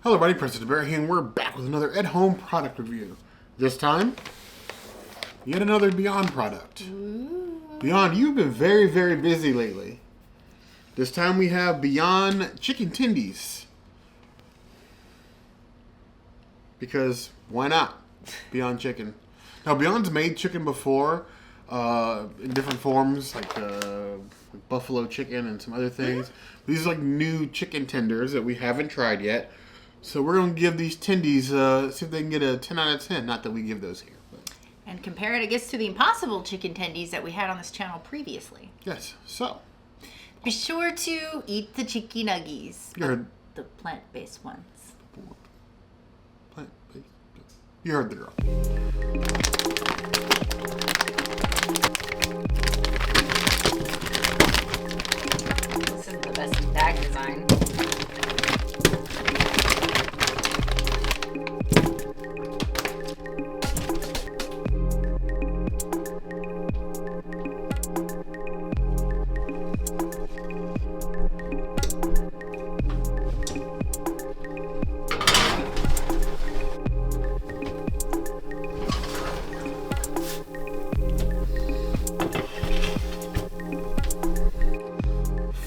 Hello everybody, President Bear here, and we're back with another at-home product review. This time, yet another Beyond product. Ooh. Beyond, you've been very, very busy lately. This time we have Beyond Chicken Tendies. Because, why not? Beyond Chicken. Now, Beyond's made chicken before, in different forms, like buffalo chicken and some other things. These are like new chicken tenders that we haven't tried yet. So we're going to give these tendies, see if they can get a 10 out of 10. Not that we give those here. But. And compare it, I guess, to the Impossible chicken tendies that we had on this channel previously. Yes, so. Be sure to eat the chicky nuggies. The plant-based ones. Plant-based? You heard the girl. This is the best bag design.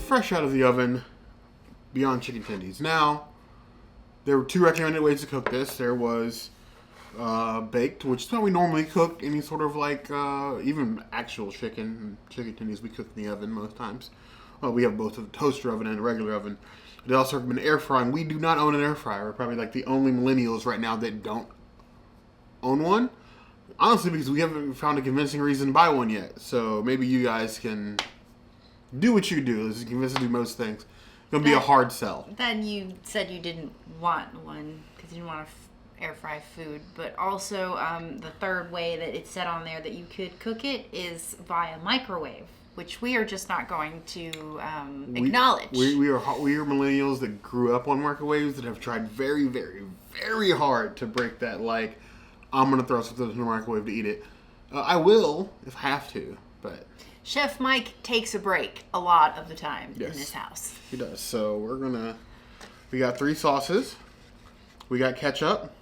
Fresh out of the oven, Beyond Chicken Tendies. Now, there were two recommended ways to cook this. There was baked, which is how we normally cook any sort of like, even actual chicken tendies we cook in the oven most times. Well, we have both a toaster oven and a regular oven. They also recommend air frying. We do not own an air fryer. We're probably like the only millennials right now that don't own one. Honestly, because we haven't found a convincing reason to buy one yet. So maybe you guys can do what you do. This is convinced to do most things. It's going to be a hard sell. Then you said you didn't want one because you didn't want to air fry food. But also, the third way that it said on there that you could cook it is via microwave, which we are just not going to acknowledge. We are millennials that grew up on microwaves that have tried very, very, very hard to break that, like, I'm going to throw something in the microwave to eat it. I will if I have to, but... Chef Mike takes a break a lot of the time in this house. He does. So we got 3 sauces. We got ketchup.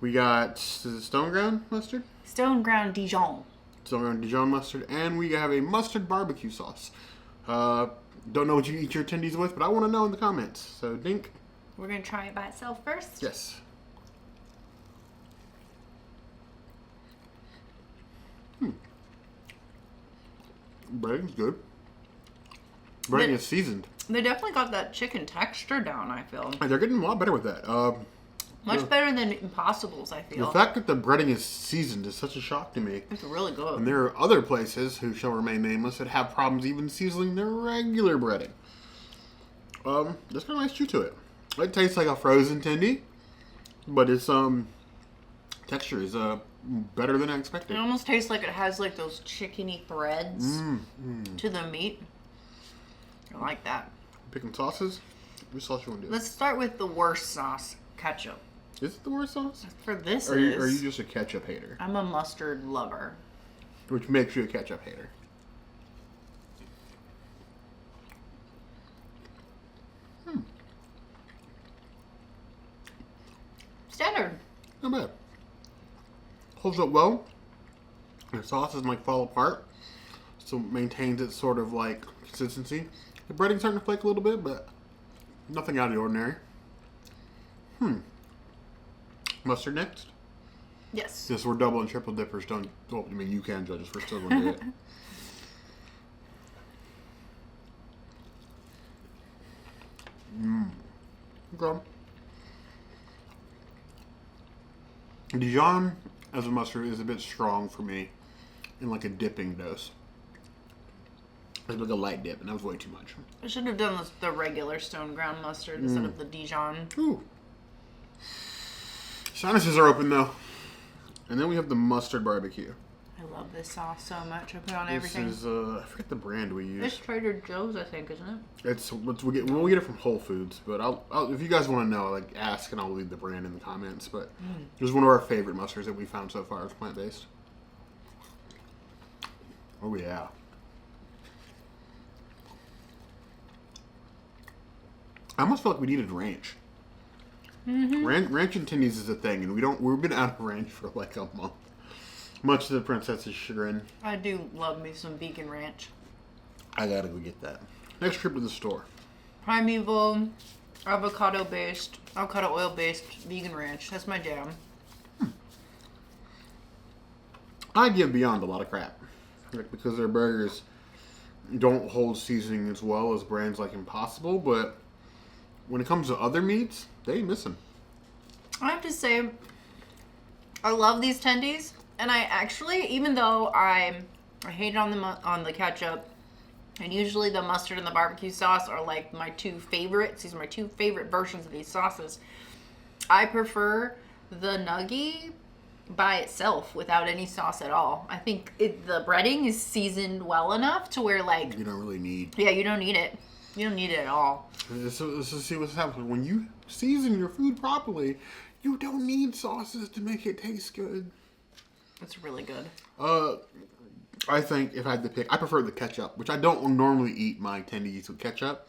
We got stone ground mustard? Stone ground Dijon. Stone ground Dijon mustard. And we have a mustard barbecue sauce. Don't know what you eat your tendies with, but I want to know in the comments. So, Dink. We're going to try it by itself first? Yes. Breading's good. Breading is seasoned. They definitely got that chicken texture down, I feel. They're getting a lot better with that. Much better than Impossibles, I feel. The fact that the breading is seasoned is such a shock to me. It's really good. And there are other places, who shall remain nameless, that have problems even seasoning their regular breading. There's kind of nice chew to it. It tastes like a frozen tendy, but its texture is better than I expected. It almost tastes like it has like those chickeny threads to the meat. I like that. Picking sauces? Which sauce you want to do? Let's start with the worst sauce, ketchup. Is it the worst sauce? For this, Are you just a ketchup hater? I'm a mustard lover. Which makes you a ketchup hater. Standard. Not bad. Holds up well. The sauce doesn't like fall apart. So maintains its sort of like consistency. The breading's starting to flake a little bit, but nothing out of the ordinary. Mustard next? Yes. Yes, we're double and triple dippers. Don't, well, I mean, you can judge us. We're still going to do it. Okay. Dijon as a mustard is a bit strong for me in like a dipping dose. It's like a light dip, and that was way too much. I should have done the regular stone ground mustard instead of the Dijon. Ooh. Sinuses are open though. And then we have the mustard barbecue. I love this sauce so much. I put it on everything. This is I forget the brand we use. It's Trader Joe's, I think, isn't it? We'll get it from Whole Foods, but I'll if you guys want to know, like, ask and I'll leave the brand in the comments. But it was one of our favorite mustards that we found so far. It's plant based. Oh yeah. I almost feel like we needed ranch. Ranch and tendies is a thing, and we've been out of ranch for like a month. Much to the princess's chagrin. I do love me some vegan ranch. I gotta go get that. Next trip to the store. Primeval, avocado oil based vegan ranch. That's my jam. I give Beyond a lot of crap. Like, because their burgers don't hold seasoning as well as brands like Impossible, but when it comes to other meats, they ain't missing. I have to say, I love these tendies, and I actually, even though I hate it on the ketchup, and usually the mustard and the barbecue sauce are like my two favorites. These are my two favorite versions of these sauces. I prefer the nugget by itself without any sauce at all. I think the breading is seasoned well enough to where like you don't really need. Yeah, you don't need it. You don't need it at all. Let's see what's happening. When you season your food properly, you don't need sauces to make it taste good. It's really good. I think if I had to pick, I prefer the ketchup, which I don't normally eat my tendies with ketchup,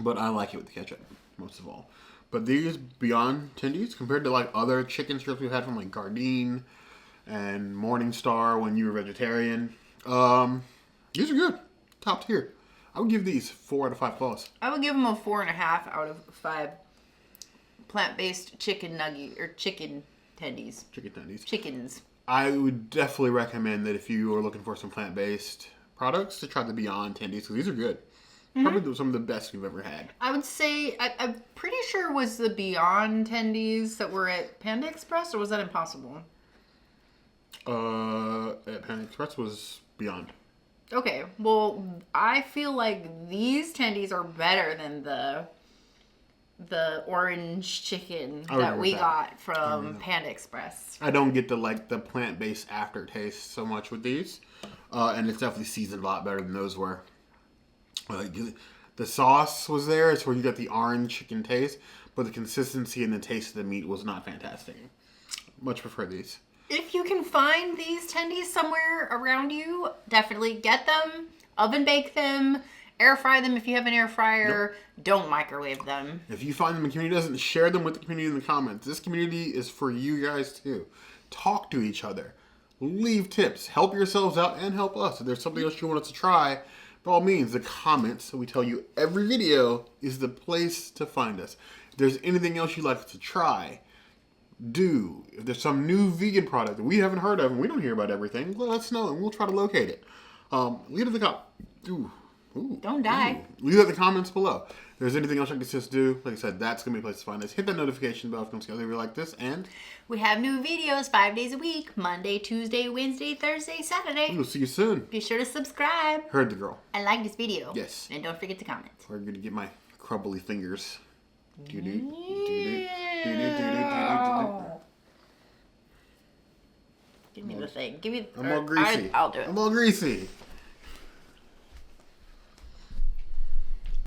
but I like it with the ketchup most of all. But these Beyond tendies, compared to like other chicken strips we've had from like Gardein and Morningstar when you were vegetarian, these are good. Top tier. I would give these 4 out of 5 claws. I would give them a 4.5 out of 5 plant-based chicken nugget or chicken tendies. Chicken tendies. Chickens. I would definitely recommend that if you are looking for some plant-based products to try the Beyond tendies because these are good. Probably some of the best we've ever had. I would say, I'm pretty sure it was the Beyond tendies that were at Panda Express, or was that Impossible? At Panda Express was Beyond. Okay, well, I feel like these tendies are better than the orange chicken that we got from Panda Express. I don't get the plant-based aftertaste so much with these. And it's definitely seasoned a lot better than those were. The sauce was there. It's where you got the orange chicken taste. But the consistency and the taste of the meat was not fantastic. Much prefer these. If you can find these tendies somewhere around you, definitely get them, oven bake them, air fry them if you have an air fryer. Nope. Don't microwave them. If you find them in the community, doesn't share them with the community in the comments. This community is for you guys too. Talk to each other. Leave tips. Help yourselves out and help us. If there's something else you want us to try, by all means, the comments that we tell you every video is the place to find us. If there's anything else you'd like us to try, do. If there's some new vegan product that we haven't heard of and we don't hear about everything, let us know and we'll try to locate it. Leave it in the Don't die. Leave it in the comments below. If there's anything else I can just do, like I said, that's going to be a place to find us. Hit that notification bell if you want to see other videos like this. And we have new videos 5 days a week. Monday, Tuesday, Wednesday, Thursday, Saturday. we'll see you soon. Be sure to subscribe. Heard the girl. And like this video. Yes. And don't forget to comment. We're going to get my crumbly fingers. Give me the thing. Give me. I'm all greasy. I'll do it. I'm all greasy.